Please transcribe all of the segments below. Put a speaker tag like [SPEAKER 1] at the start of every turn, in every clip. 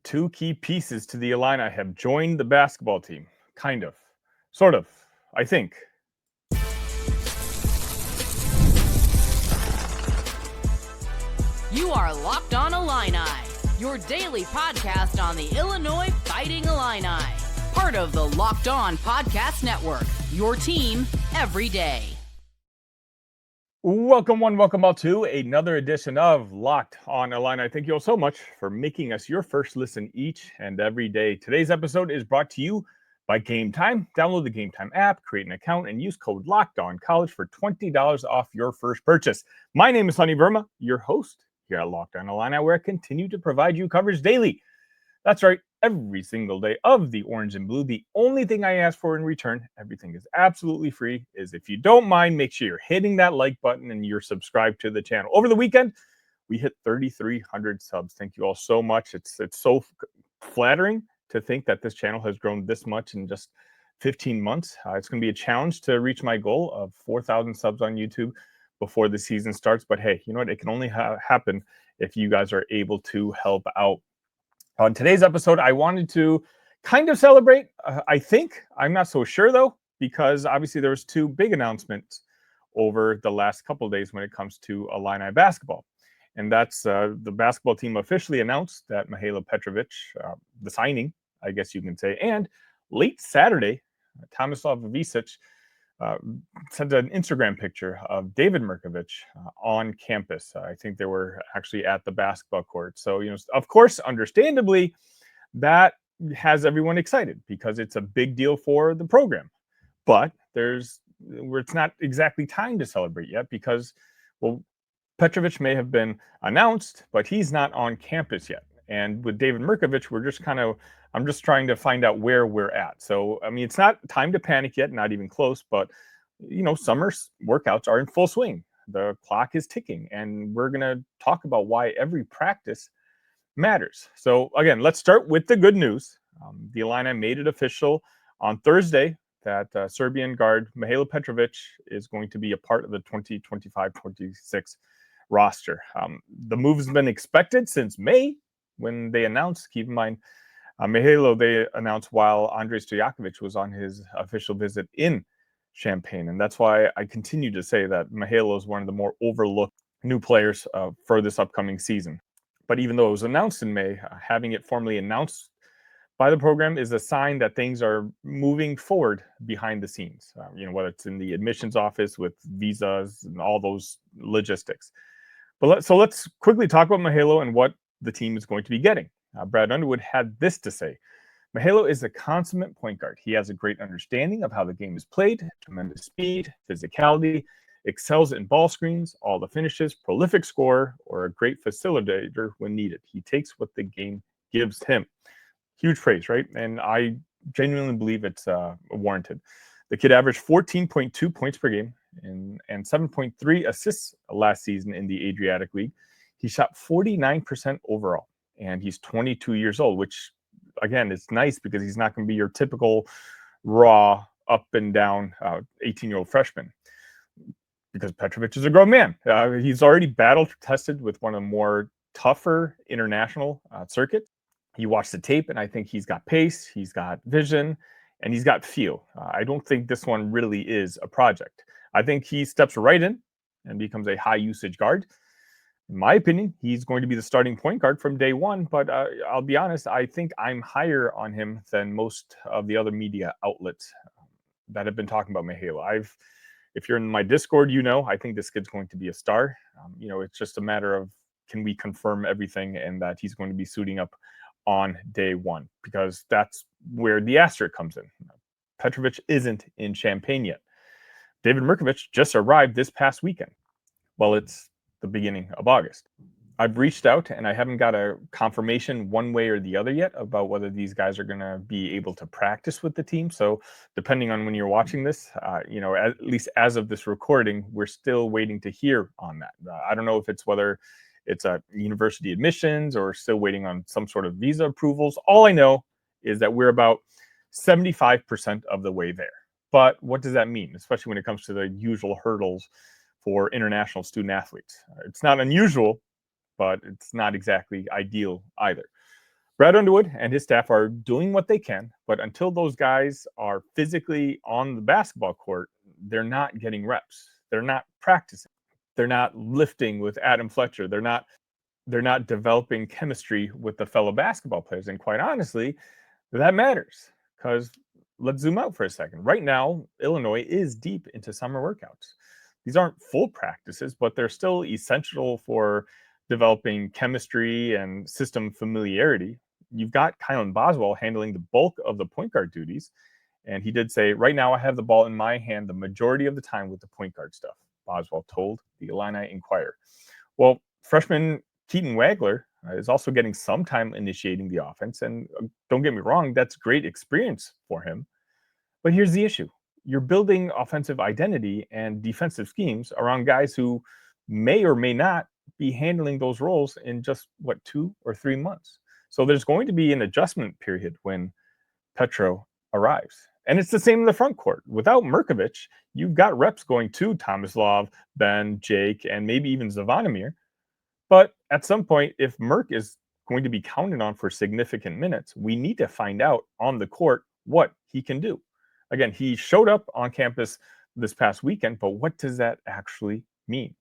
[SPEAKER 1] Two key pieces to the Illini have joined the basketball team. Kind of. Sort of. I think.
[SPEAKER 2] You are Locked On Illini, your daily podcast on the Illinois Fighting Illini. Part of the Locked On Podcast Network, your team every day.
[SPEAKER 1] Welcome all to another edition of Locked On Illini. Thank you all so much for making us your first listen each and every day. Today's episode is brought to you by Game Time. Download the Game Time app, create an account, and use code LOCKEDONCollege for $20 off your first purchase. My name is Sunny Verma, your host here at Locked On Illini, where I continue to provide you coverage daily. That's right, every single day of the orange and blue. The only thing I ask for in return, everything is absolutely free, is if you don't mind, make sure you're hitting that like button and you're subscribed to the channel. Over the weekend, we hit 3,300 subs. Thank you all so much. It's so flattering to think that this channel has grown this much in just 15 months. It's going to be a challenge to reach my goal of 4,000 subs on YouTube before the season starts. But hey, you know what? It can only happen if you guys are able to help out. On today's episode, I wanted to kind of celebrate. I think, I'm not so sure though, because obviously there was two big announcements over the last couple of days when it comes to Illini basketball. And that's the basketball team officially announced that Mihailo Petrovic, the signing, I guess you can say, and late Saturday, Tomislav Ivisic sent an Instagram picture of David Mirkovic on campus. I think they were actually at the basketball court. So, you know, of course, understandably, that has everyone excited because it's a big deal for the program. But it's not exactly time to celebrate yet because, well, Petrovic may have been announced, but he's not on campus yet. And with David Mirkovic, I'm just trying to find out where we're at. So, I mean, it's not time to panic yet, not even close, but, you know, summer workouts are in full swing. The clock is ticking, and we're going to talk about why every practice matters. So, again, let's start with the good news. The Illini made it official on Thursday that Serbian guard Mihailo Petrovic is going to be a part of the 2025-26 roster. The move has been expected since May when they announced. Keep in mind, Mihailo, they announced while Andrej Stojakovic was on his official visit in Champaign. And that's why I continue to say that Mihailo is one of the more overlooked new players for this upcoming season. But even though it was announced in May, having it formally announced by the program is a sign that things are moving forward behind the scenes, you know, whether it's in the admissions office with visas and all those logistics. But let's quickly talk about Mihailo and what the team is going to be getting. Brad Underwood had this to say. Mihailo is a consummate point guard. He has a great understanding of how the game is played, tremendous speed, physicality, excels in ball screens, all the finishes, prolific scorer, or a great facilitator when needed. He takes what the game gives him. Huge praise, right? And I genuinely believe it's warranted. The kid averaged 14.2 points per game and 7.3 assists last season in the Adriatic League. He shot 49% overall, and he's 22 years old, which, again, it's nice because he's not going to be your typical raw, up and down 18-year-old freshman because Petrovic is a grown man. He's already battle-tested with one of the more tougher international circuits. You watch the tape, and I think he's got pace, he's got vision, and he's got feel. I don't think this one really is a project. I think he steps right in and becomes a high-usage guard. In my opinion, he's going to be the starting point guard from day one, but I'll be honest, I think I'm higher on him than most of the other media outlets that have been talking about Mihailo. If you're in my Discord, you know, I think this kid's going to be a star. You know, it's just a matter of can we confirm everything and that he's going to be suiting up on day one, because that's where the asterisk comes in. Petrovic isn't in Champaign yet. David Mirkovic just arrived this past weekend. Well, it's the beginning of August. I've reached out and I haven't got a confirmation one way or the other yet about whether these guys are going to be able to practice with the team. So depending on when you're watching this, you know, at least as of this recording, we're still waiting to hear on that. I don't know if it's whether it's a university admissions or still waiting on some sort of visa approvals. All I know is that we're about 75% of the way there. But what does that mean, especially when it comes to the usual hurdles for international student athletes? It's not unusual, but it's not exactly ideal either. Brad Underwood and his staff are doing what they can, but until those guys are physically on the basketball court, they're not getting reps. They're not practicing. They're not lifting with Adam Fletcher. They're not developing chemistry with the fellow basketball players. And quite honestly, that matters because let's zoom out for a second. Right now, Illinois is deep into summer workouts. These aren't full practices, but they're still essential for developing chemistry and system familiarity. You've got Kylan Boswell handling the bulk of the point guard duties. And he did say, right now I have the ball in my hand the majority of the time with the point guard stuff, Boswell told the Illini Inquirer. Well, freshman Keaton Wagler is also getting some time initiating the offense. And don't get me wrong, that's great experience for him. But here's the issue. You're building offensive identity and defensive schemes around guys who may or may not be handling those roles in just, 2 or 3 months. So there's going to be an adjustment period when Petro arrives. And it's the same in the front court. Without Mirkovic, you've got reps going to Tomislav, Ben, Jake, and maybe even Zvonimir. But at some point, if Mirk is going to be counted on for significant minutes, we need to find out on the court what he can do. Again, he showed up on campus this past weekend, but what does that actually mean?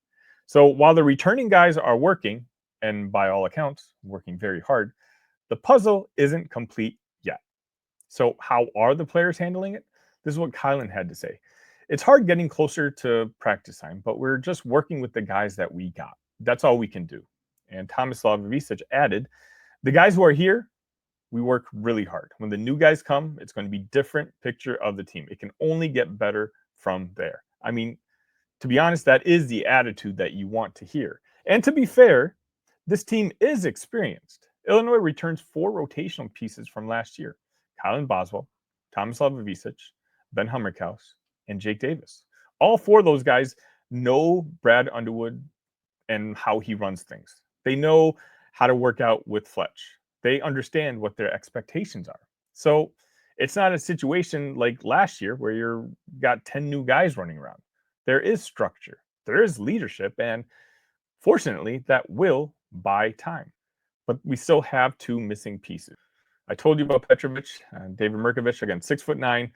[SPEAKER 1] So while the returning guys are working, and by all accounts, working very hard, the puzzle isn't complete yet. So how are the players handling it? This is what Kylan had to say. It's hard getting closer to practice time, but we're just working with the guys that we got. That's all we can do. And Tomislav Ivisic added, the guys who are here, we work really hard. When the new guys come, it's going to be different picture of the team. It can only get better from there. I mean, to be honest, that is the attitude that you want to hear. And to be fair, this team is experienced. Illinois returns 4 rotational pieces from last year. Kylan Boswell, Tomislav Ivisic, Ben Hummerkaus, and Jake Davis. All 4 of those guys know Brad Underwood and how he runs things. They know how to work out with Fletch. They understand what their expectations are. So it's not a situation like last year where you've got 10 new guys running around. There is structure, there is leadership, and fortunately, that will buy time. But we still have 2 missing pieces. I told you about Petrovic, David Mirkovic, again, 6'9",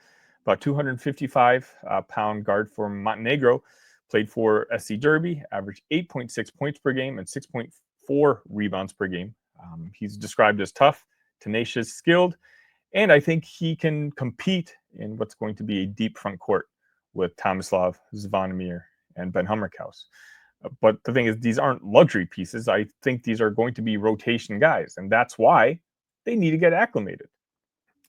[SPEAKER 1] about 255-pound guard from Montenegro, played for SC Derby, averaged 8.6 points per game and 6.4 rebounds per game. He's described as tough, tenacious, skilled, and I think he can compete in what's going to be a deep front court with Tomislav, Zvonimir, and Ben Hummerkaus. But the thing is, these aren't luxury pieces. I think these are going to be rotation guys, and that's why they need to get acclimated.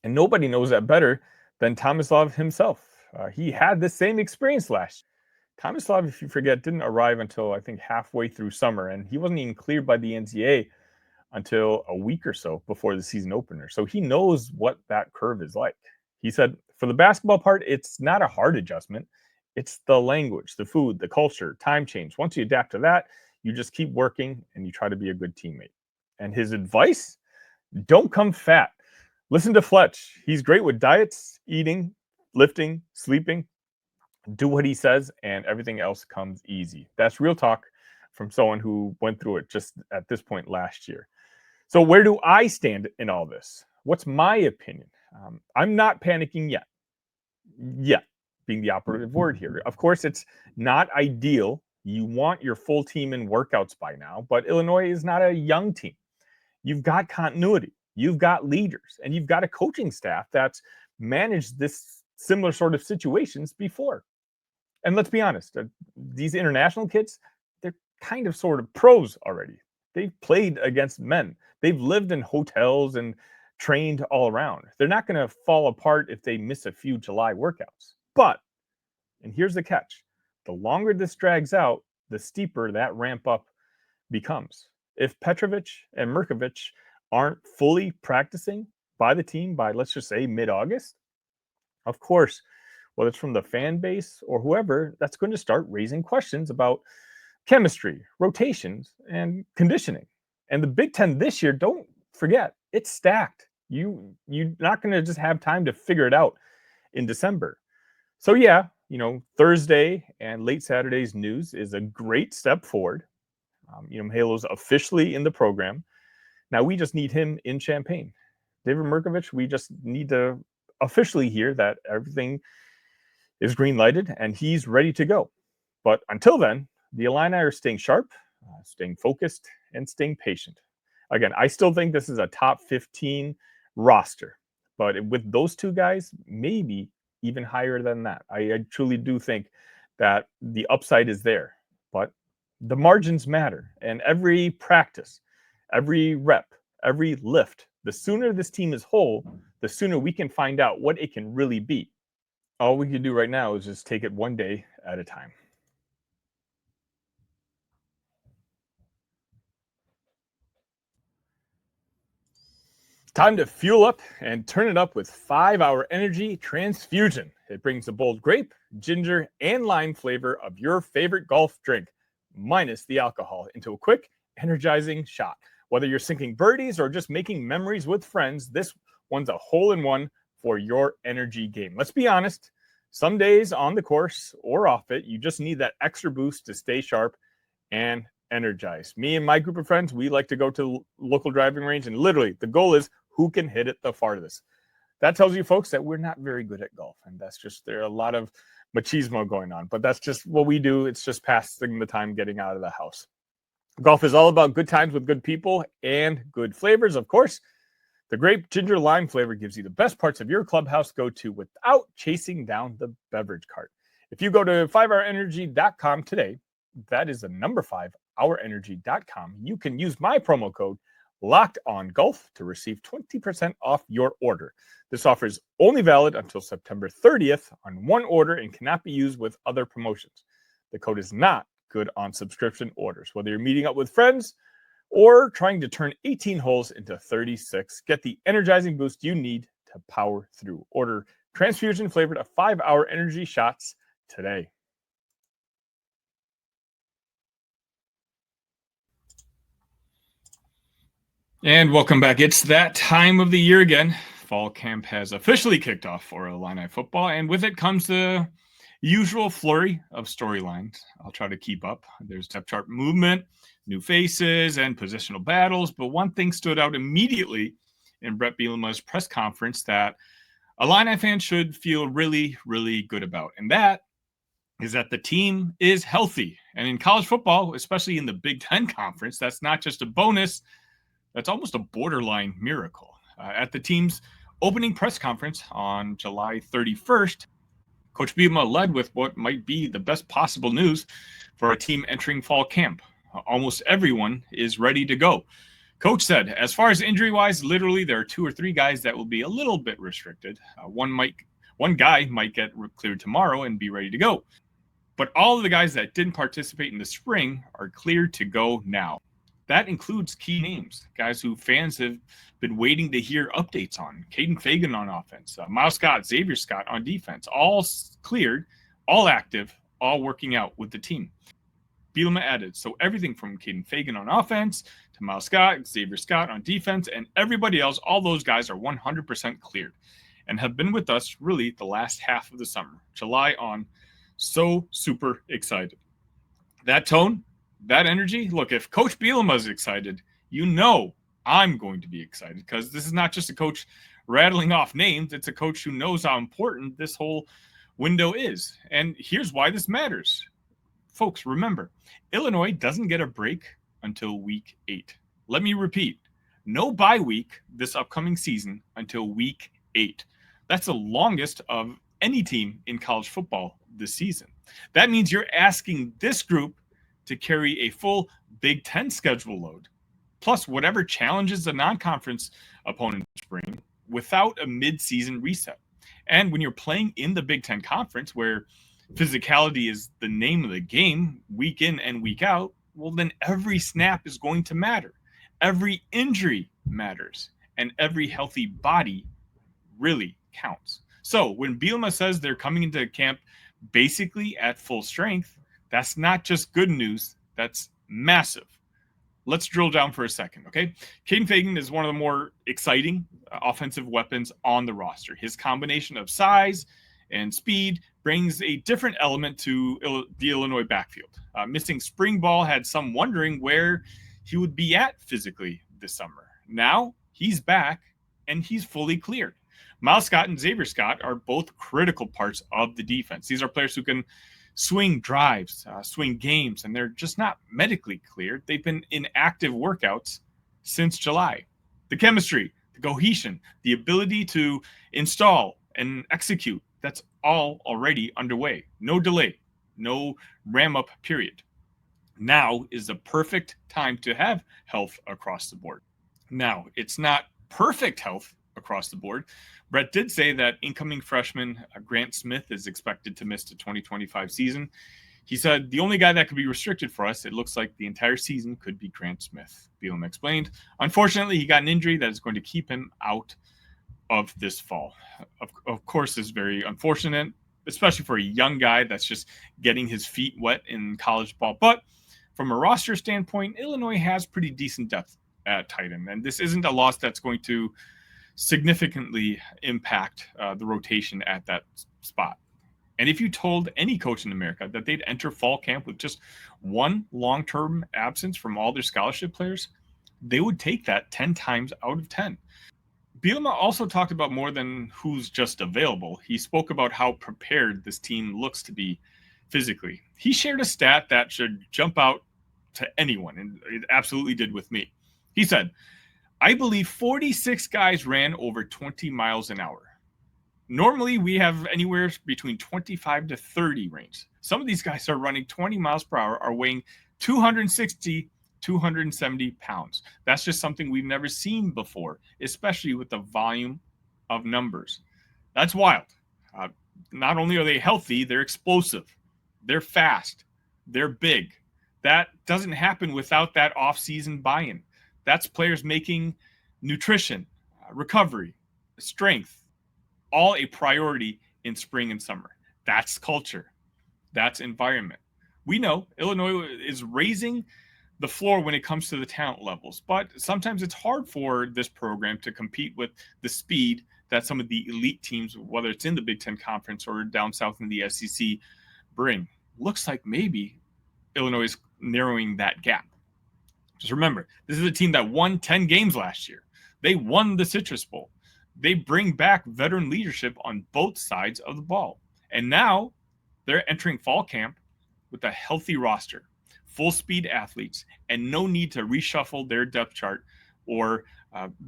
[SPEAKER 1] And nobody knows that better than Tomislav himself. He had the same experience last year. Tomislav, if you forget, didn't arrive until I think halfway through summer, and he wasn't even cleared by the NCAA until a week or so before the season opener. So he knows what that curve is like. He said, for the basketball part, it's not a hard adjustment. It's the language, the food, the culture, time change. Once you adapt to that, you just keep working and you try to be a good teammate. And his advice, don't come fat. Listen to Fletch. He's great with diets, eating, lifting, sleeping. Do what he says and everything else comes easy. That's real talk from someone who went through it just at this point last year. So where do I stand in all this? What's my opinion? I'm not panicking yet. Yet, being the operative word here. Of course, it's not ideal. You want your full team in workouts by now, but Illinois is not a young team. You've got continuity. You've got leaders, and you've got a coaching staff that's managed this similar sort of situations before. And let's be honest, these international kids, they're kind of sort of pros already. They've played against men. They've lived in hotels and trained all around. They're not going to fall apart if they miss a few July workouts. But, and here's the catch, the longer this drags out, the steeper that ramp up becomes. If Petrovic and Mirkovic aren't fully practicing by the team by, let's just say, mid-August, of course, whether it's from the fan base or whoever, that's going to start raising questions about chemistry, rotations, and conditioning. And the Big Ten this year, don't forget, it's stacked. You're not going to just have time to figure it out in December. So yeah, Thursday and late Saturday's news is a great step forward. Mikhailo's officially in the program. Now we just need him in Champaign. David Mirkovic, we just need to officially hear that everything is green lighted and he's ready to go. But until then, the Illini are staying sharp, staying focused, and staying patient. Again, I still think this is a top 15 roster, but with those two guys, maybe even higher than that. I truly do think that the upside is there, but the margins matter. And every practice, every rep, every lift, the sooner this team is whole, the sooner we can find out what it can really be. All we can do right now is just take it one day at a time. Time to fuel up and turn it up with 5-Hour Energy Transfusion. It brings the bold grape, ginger, and lime flavor of your favorite golf drink, minus the alcohol, into a quick, energizing shot. Whether you're sinking birdies or just making memories with friends, this one's a hole-in-one for your energy game. Let's be honest, some days on the course or off it, you just need that extra boost to stay sharp and energized. Me and my group of friends, we like to go to the local driving range, and literally the goal is who can hit it the farthest. That tells you, folks, that we're not very good at golf, and that's just, there are a lot of machismo going on, but that's just what we do. It's just passing the time getting out of the house. Golf is all about good times with good people and good flavors, of course. The grape ginger lime flavor gives you the best parts of your clubhouse go-to without chasing down the beverage cart. If you go to 5hourenergy.com today, that is the number 5hourenergy.com, you can use my promo code LOCKEDONGOLF to receive 20% off your order. This offer is only valid until September 30th on one order and cannot be used with other promotions. The code is not good on subscription orders. Whether you're meeting up with friends or trying to turn 18 holes into 36, get the energizing boost you need to power through. Order transfusion flavored 5-Hour Energy shots today. And welcome back. It's that time of the year again. Fall camp has officially kicked off for Illini football, and with it comes the usual flurry of storylines. I'll try to keep up. There's depth chart movement, new faces, and positional battles, but one thing stood out immediately in Bret Bielema's press conference that Illini fans should feel really, really good about, and that is that the team is healthy. And in college football, especially in the Big Ten Conference, that's not just a bonus, that's almost a borderline miracle. At the team's opening press conference on July 31st, Coach Bielema led with what might be the best possible news for a team entering fall camp. Almost everyone is ready to go. Coach said, as far as injury-wise, literally there are 2 or 3 guys that will be a little bit restricted. One guy might get cleared tomorrow and be ready to go. But all of the guys that didn't participate in the spring are cleared to go now. That includes key names, guys who fans have been waiting to hear updates on. Kaden Feagin on offense, Mihailo Scott, Xavier Scott on defense, all cleared, all active, all working out with the team. Bielema added, so everything from Kaden Feagin on offense to Mihailo Scott, Xavier Scott on defense, and everybody else, all those guys are 100% cleared and have been with us really the last half of the summer, July on. So super excited. That tone, that energy, look, if Coach Bielema is excited, you know I'm going to be excited, because this is not just a coach rattling off names. It's a coach who knows how important this whole window is. And here's why this matters. Folks, remember, Illinois doesn't get a break until week 8. Let me repeat, no bye week this upcoming season until week 8. That's the longest of any team in college football this season. That means you're asking this group to carry a full Big Ten schedule load, plus whatever challenges the non-conference opponents bring, without a mid-season reset. And when you're playing in the Big Ten Conference, where physicality is the name of the game, week in and week out, well, then every snap is going to matter. Every injury matters, and every healthy body really counts. So when Bielema says they're coming into camp basically at full strength, that's not just good news, that's massive. Let's drill down for a second, okay? Kaden Feagin is one of the more exciting offensive weapons on the roster. His combination of size and speed brings a different element to the Illinois backfield. Missing spring ball had some wondering where he would be at physically this summer. Now he's back and he's fully cleared. Miles Scott and Xavier Scott are both critical parts of the defense. These are players who can swing drives, swing games, and they're just not medically cleared. They've been in active workouts since July. The chemistry, the cohesion, the ability to install and execute, that's all already underway. No delay, no ram-up period. Now is the perfect time to have health across the board. Now, it's not perfect health across the board. Bret did say that incoming freshman Grant Smith is expected to miss the 2025 season. He said, the only guy that could be restricted for us, it looks like the entire season, could be Grant Smith. Bielema explained. Unfortunately, he got an injury that is going to keep him out of this fall. Of course, it's very unfortunate, especially for a young guy that's just getting his feet wet in college ball. But from a roster standpoint, Illinois has pretty decent depth at tight end, and this isn't a loss that's going to significantly impact the rotation at that spot. And if you told any coach in America that they'd enter fall camp with just one long-term absence from all their scholarship players, they would take that 10 times out of 10. Bielema also talked about more than who's just available. He spoke about how prepared this team looks to be physically. He shared a stat that should jump out to anyone, and it absolutely did with me. He said, I believe 46 guys ran over 20 miles an hour. Normally, we have anywhere between 25 to 30 range. Some of these guys are running 20 miles per hour, are weighing 260, 270 pounds. That's just something we've never seen before, especially with the volume of numbers. That's wild. Not only are they healthy, they're explosive. They're fast. They're big. That doesn't happen without that off-season buy-in. That's players making nutrition, recovery, strength, all a priority in spring and summer. That's culture. That's environment. We know Illinois is raising the floor when it comes to the talent levels, but sometimes it's hard for this program to compete with the speed that some of the elite teams, whether it's in the Big Ten Conference or down south in the SEC, bring. Looks like maybe Illinois is narrowing that gap. Just remember, this is a team that won 10 games last year. They won the Citrus Bowl. They bring back veteran leadership on both sides of the ball. And now they're entering fall camp with a healthy roster, full-speed athletes, and no need to reshuffle their depth chart or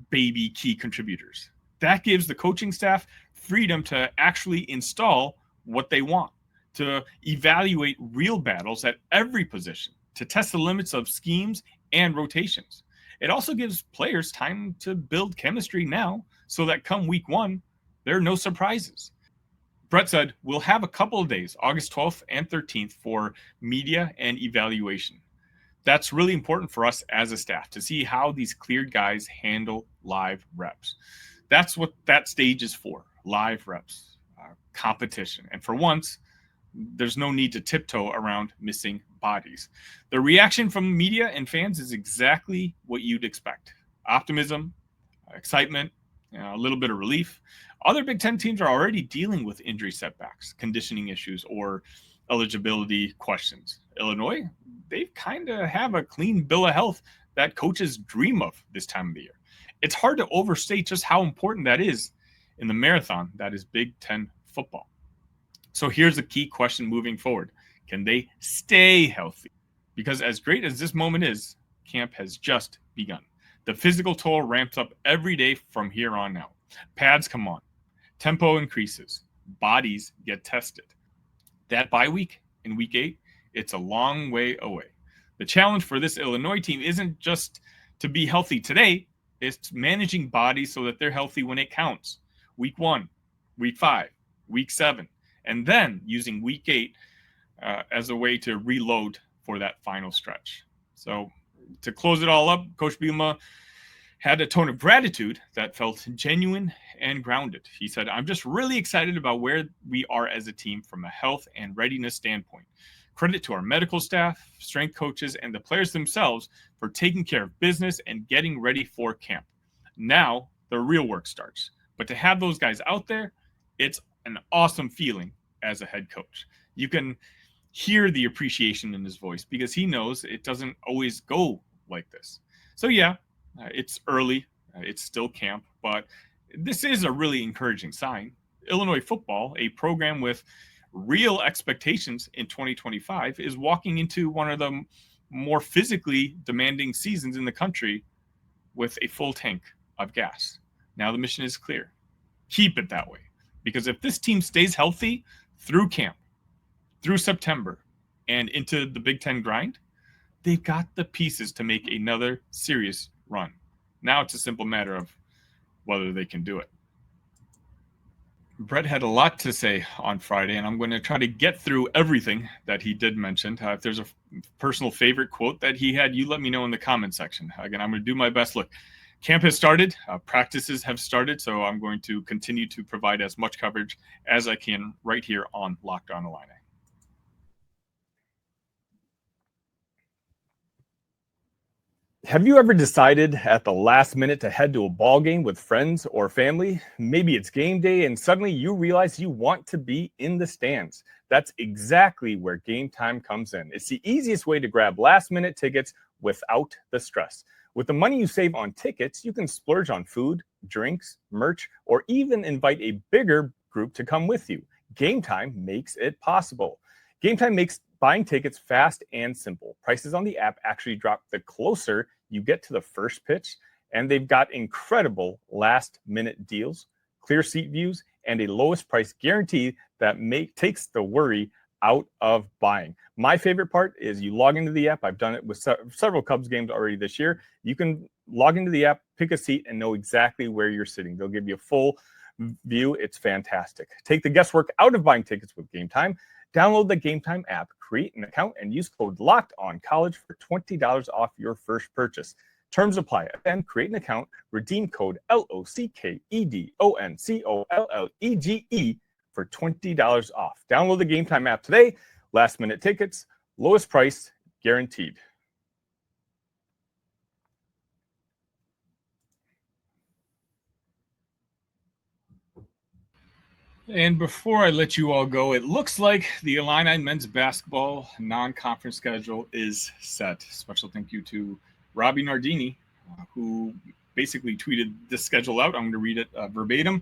[SPEAKER 1] baby key contributors. That gives the coaching staff freedom to actually install what they want, to evaluate real battles at every position, to test the limits of schemes and rotations. It also gives players time to build chemistry now so that come week one, there are no surprises. Bret said, we'll have a couple of days, August 12th and 13th, for media and evaluation. That's really important for us as a staff to see how these cleared guys handle live reps. That's what that stage is for, live reps, competition. And for once, there's no need to tiptoe around missing bodies. The reaction from media and fans is exactly what you'd expect. Optimism, excitement, a little bit of relief. Other Big Ten teams are already dealing with injury setbacks, conditioning issues, or eligibility questions. Illinois, they kind of have a clean bill of health that coaches dream of this time of the year. It's hard to overstate just how important that is in the marathon that is Big Ten football. So here's the key question moving forward. Can they stay healthy? Because as great as this moment is, camp has just begun. The physical toll ramps up every day from here on out. Pads come on. Tempo increases. Bodies get tested. That bye week in week 8, it's a long way away. The challenge for this Illinois team isn't just to be healthy today. It's managing bodies so that they're healthy when it counts. Week 1, week 5, week 7, and then using week 8 as a way to reload for that final stretch. So to close it all up, Coach Bielema had a tone of gratitude that felt genuine and grounded. He said, I'm just really excited about where we are as a team from a health and readiness standpoint. Credit to our medical staff, strength coaches, and the players themselves for taking care of business and getting ready for camp. Now the real work starts. But to have those guys out there, it's an awesome feeling as a head coach. You can hear the appreciation in his voice because he knows it doesn't always go like this. So yeah, It's early. It's still camp, but this is a really encouraging sign. Illinois football, a program with real expectations in 2025, is walking into one of the more physically demanding seasons in the country with a full tank of gas. Now the mission is clear. Keep it that way. Because if this team stays healthy through camp, through September, and into the Big Ten grind, they've got the pieces to make another serious run. Now it's a simple matter of whether they can do it. Bret had a lot to say on Friday, and I'm going to try to get through everything that he did mention. If there's a personal favorite quote that he had, you let me know in the comment section. Again, I'm going to do my best. Look, camp has started. Practices have started, so I'm going to continue to provide as much coverage as I can right here on Locked On Illini. Have you ever decided at the last minute to head to a ball game with friends or family? Maybe it's game day and suddenly you realize you want to be in the stands. That's exactly where Game Time comes in. It's the easiest way to grab last minute tickets without the stress. With the money you save on tickets, you can splurge on food, drinks, merch, or even invite a bigger group to come with you. Game Time makes it possible. Game Time makes buying tickets fast and simple. Prices on the app actually drop the closer you get to the first pitch, and they've got incredible last-minute deals, clear seat views, and a lowest price guarantee that takes the worry out of buying. My favorite part is you log into the app. I've done it with several Cubs games already this year. You can log into the app, pick a seat, and know exactly where you're sitting. They'll give you a full view. It's fantastic. Take the guesswork out of buying tickets with Game Time. Download the Game Time app, create an account, and use code LOCKEDONCollege for $20 off your first purchase. Terms apply. Then create an account, redeem code LOCKEDONCOLLEGE for $20 off. Download the Game Time app today. Last minute tickets, lowest price guaranteed. And before I let you all go, it looks like the Illini men's basketball non-conference schedule is set. Special thank you to Robbie Nardini, who basically tweeted this schedule out. I'm going to read it verbatim.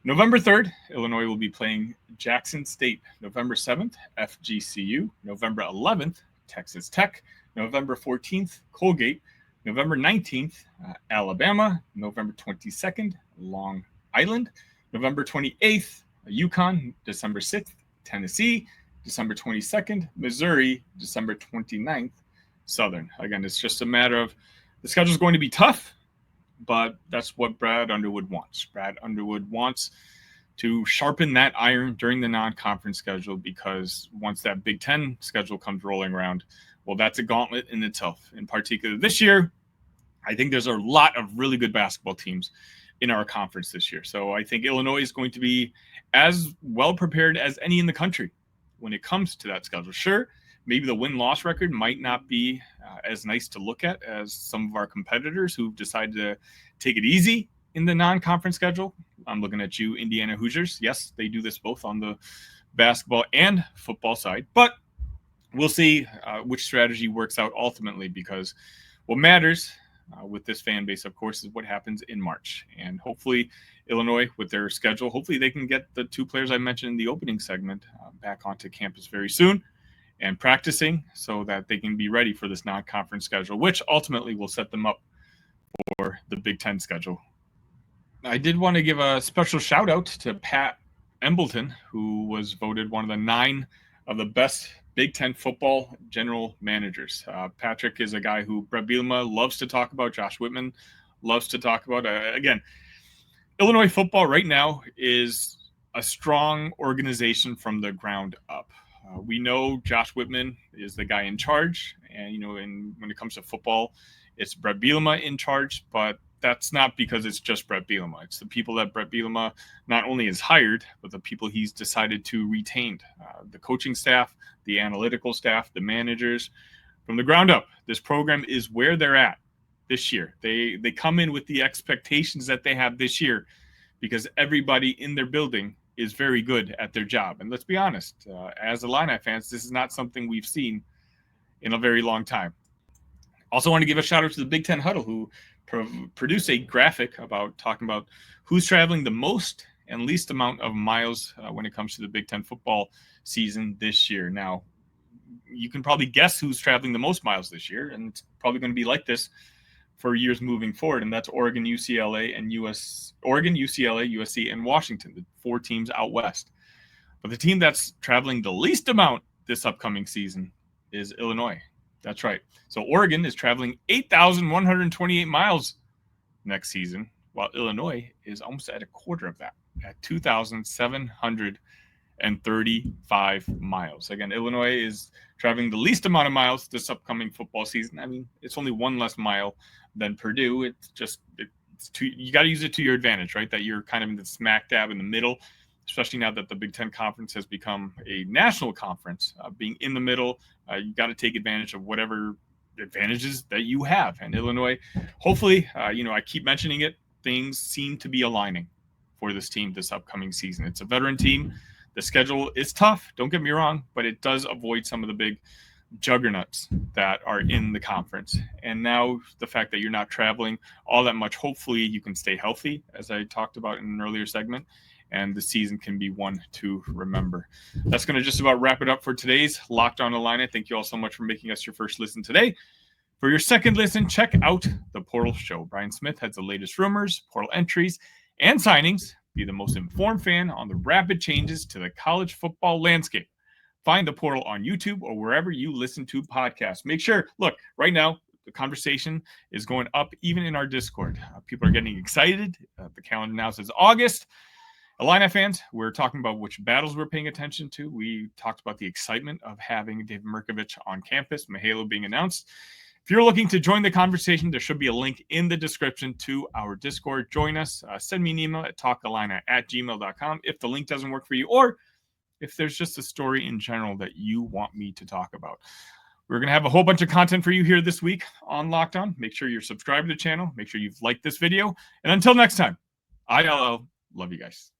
[SPEAKER 1] November 3rd, Illinois will be playing Jackson State. November 7th, FGCU. November 11th, Texas Tech. November 14th, Colgate. November 19th, Alabama. November 22nd, Long Island. November 28th, UConn. December 6th, Tennessee. December 22nd, Missouri. December 29th, Southern. Again, it's just a matter of the schedule is going to be tough, but that's what Brad Underwood wants. Brad Underwood wants to sharpen that iron during the non-conference schedule because once that Big Ten schedule comes rolling around, well, that's a gauntlet in itself. In particular, this year, I think there's a lot of really good basketball teams in our conference this year. So I think Illinois is going to be as well prepared as any in the country when it comes to that schedule. Sure, maybe the win-loss record might not be as nice to look at as some of our competitors who've decided to take it easy in the non-conference schedule. I'm looking at you, Indiana Hoosiers. Yes, they do this both on the basketball and football side, but we'll see which strategy works out ultimately, because what matters with this fan base, of course, is what happens in March. And hopefully Illinois, with their schedule, hopefully they can get the two players I mentioned in the opening segment back onto campus very soon and practicing so that they can be ready for this non-conference schedule, which ultimately will set them up for the Big Ten schedule. I did want to give a special shout out to Pat Embleton, who was voted one of the 9 of the best Big Ten football general managers. Patrick is a guy who Bret Bielema loves to talk about. Josh Whitman loves to talk about. Again, Illinois football right now is a strong organization from the ground up. We know Josh Whitman is the guy in charge, and when it comes to football, it's Bret Bielema in charge. But that's not because it's just Bret Bielema. It's the people that Bret Bielema not only has hired, but the people he's decided to retain. The coaching staff, the analytical staff, the managers. From the ground up, this program is where they're at this year. They come in with the expectations that they have this year because everybody in their building is very good at their job. And let's be honest, as Illini fans, this is not something we've seen in a very long time. Also want to give a shout out to the Big Ten Huddle, who produce a graphic about talking about who's traveling the most and least amount of miles when it comes to the Big Ten football season this year. Now, you can probably guess who's traveling the most miles this year, and it's probably going to be like this for years moving forward, and that's Oregon, UCLA, USC, and Washington, the 4 teams out west. But the team that's traveling the least amount this upcoming season is Illinois. That's right. So Oregon is traveling 8,128 miles next season, while Illinois is almost at a quarter of that, at 2,735 miles. Again, Illinois is traveling the least amount of miles this upcoming football season. I mean, it's only 1 less mile than Purdue. You got to use it to your advantage, right? That you're kind of in the smack dab in the middle, especially now that the Big Ten Conference has become a national conference. Being in the middle, you got to take advantage of whatever advantages that you have. And Illinois, hopefully, I keep mentioning it, things seem to be aligning for this team this upcoming season. It's a veteran team. The schedule is tough, don't get me wrong, but it does avoid some of the big juggernauts that are in the conference. And now the fact that you're not traveling all that much, hopefully you can stay healthy, as I talked about in an earlier segment, and the season can be one to remember. That's going to just about wrap it up for today's Locked On Illini. Thank you all so much for making us your first listen today. For your second listen, check out the Portal Show. Brian Smith has the latest rumors, portal entries, and signings. Be the most informed fan on the rapid changes to the college football landscape. Find the Portal on YouTube or wherever you listen to podcasts. Make sure, look, right now, the conversation is going up even in our Discord. People are getting excited. The calendar now says August. Illini fans, we're talking about which battles we're paying attention to. We talked about the excitement of having David Mirkovic on campus, Mihailo being announced. If you're looking to join the conversation, there should be a link in the description to our Discord. Join us. Send me an email at talkillini@gmail.com if the link doesn't work for you, or if there's just a story in general that you want me to talk about. We're going to have a whole bunch of content for you here this week on Locked On. Make sure you're subscribed to the channel. Make sure you've liked this video. And until next time, ILL. Love you guys.